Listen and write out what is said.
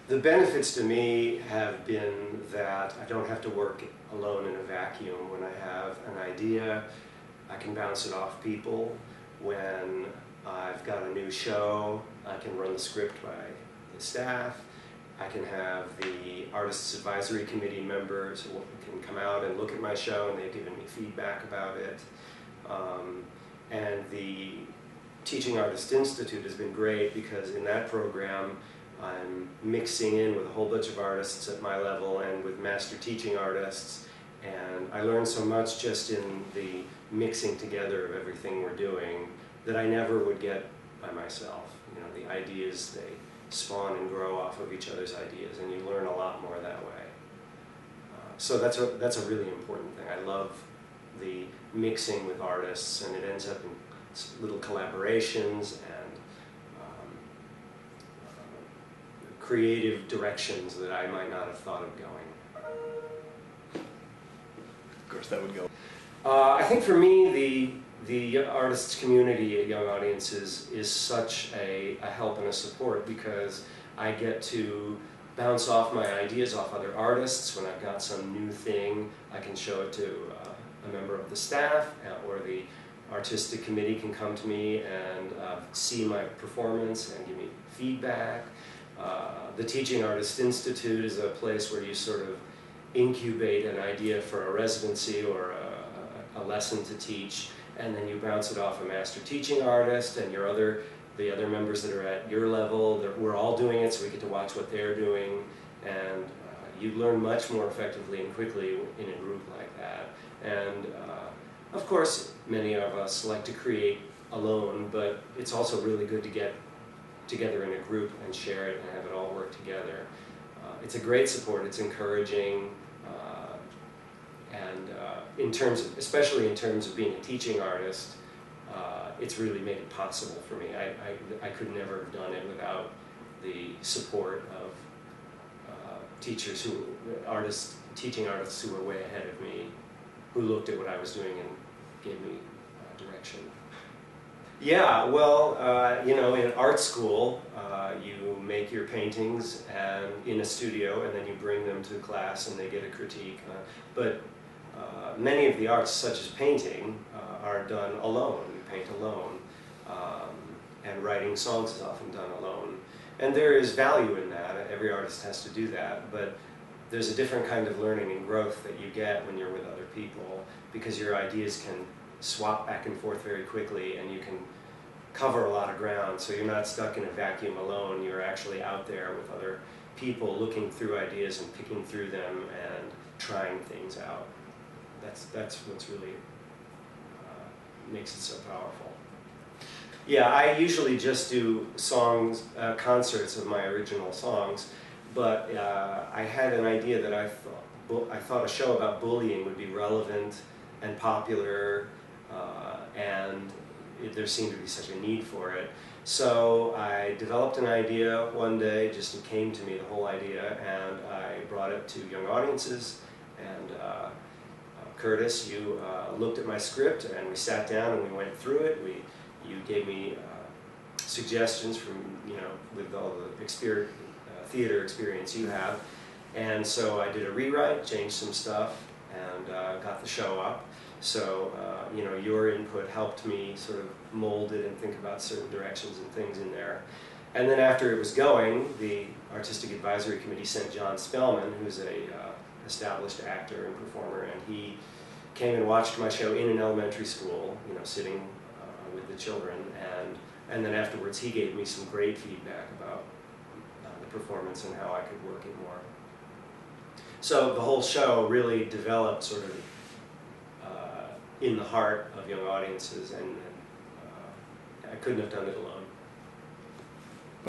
The benefits to me have been that I don't have to work alone in a vacuum. When I have an idea, I can bounce it off people. When I've got a new show, I can run the script by the staff. I can have the Artists Advisory Committee members who can come out and look at my show, and they've given me feedback about it. And the Teaching Artist Institute has been great because in that program I'm mixing in with a whole bunch of artists at my level and with master teaching artists, and I learn so much just in the mixing together of everything we're doing that I never would get by myself. You know, the ideas, they spawn and grow off of each other's ideas, and you learn a lot more that way. So that's a really important thing. I love the mixing with artists, and it ends up in little collaborations and creative directions that I might not have thought of going. Of course, that would go. I think for me, the artists community at Young Audiences is such a help and a support because I get to bounce off my ideas off other artists. When I've got some new thing, I can show it to a member of the staff, or the artistic committee can come to me and see my performance and give me feedback. The Teaching Artist Institute is a place where you sort of incubate an idea for a residency or a lesson to teach, and then you bounce it off a master teaching artist and the other members that are at your level. We're all doing it, so we get to watch what they're doing, and you learn much more effectively and quickly in a group like that. And of course, many of us like to create alone, but it's also really good to get together in a group and share it and have it all work together. It's a great support, it's encouraging, and especially in terms of being a teaching artist, it's really made it possible for me. I could never have done it without the support of teachers teaching artists who were way ahead of me, who looked at what I was doing and gave me direction. Yeah, well, you know, in art school, you make your paintings in a studio, and then you bring them to class and they get a critique. But many of the arts, such as painting, are done alone. You paint alone. And writing songs is often done alone. And there is value in that. Every artist has to do that. But there's a different kind of learning and growth that you get when you're with other people, because your ideas can swap back and forth very quickly, and you can cover a lot of ground, so you're not stuck in a vacuum alone. You're actually out there with other people looking through ideas and picking through them and trying things out. That's what's really makes it so powerful. Yeah, I usually just do songs, concerts of my original songs, but I had an idea that I thought a show about bullying would be relevant and popular, and there seemed to be such a need for it. So I developed an idea one day, just it came to me, the whole idea, and I brought it to Young Audiences, and Curtis, you looked at my script, and we sat down and we went through it. You gave me suggestions from, you know, with all the theater experience you have, and so I did a rewrite, changed some stuff, and got the show up. So, you know, your input helped me sort of mold it and think about certain directions and things in there. And then after it was going, the Artistic Advisory Committee sent John Spellman, who's a established actor and performer, and he came and watched my show in an elementary school, you know, sitting with the children, and then afterwards he gave me some great feedback about the performance and how I could work it more. So the whole show really developed sort of in the heart of Young Audiences, and I couldn't have done it alone.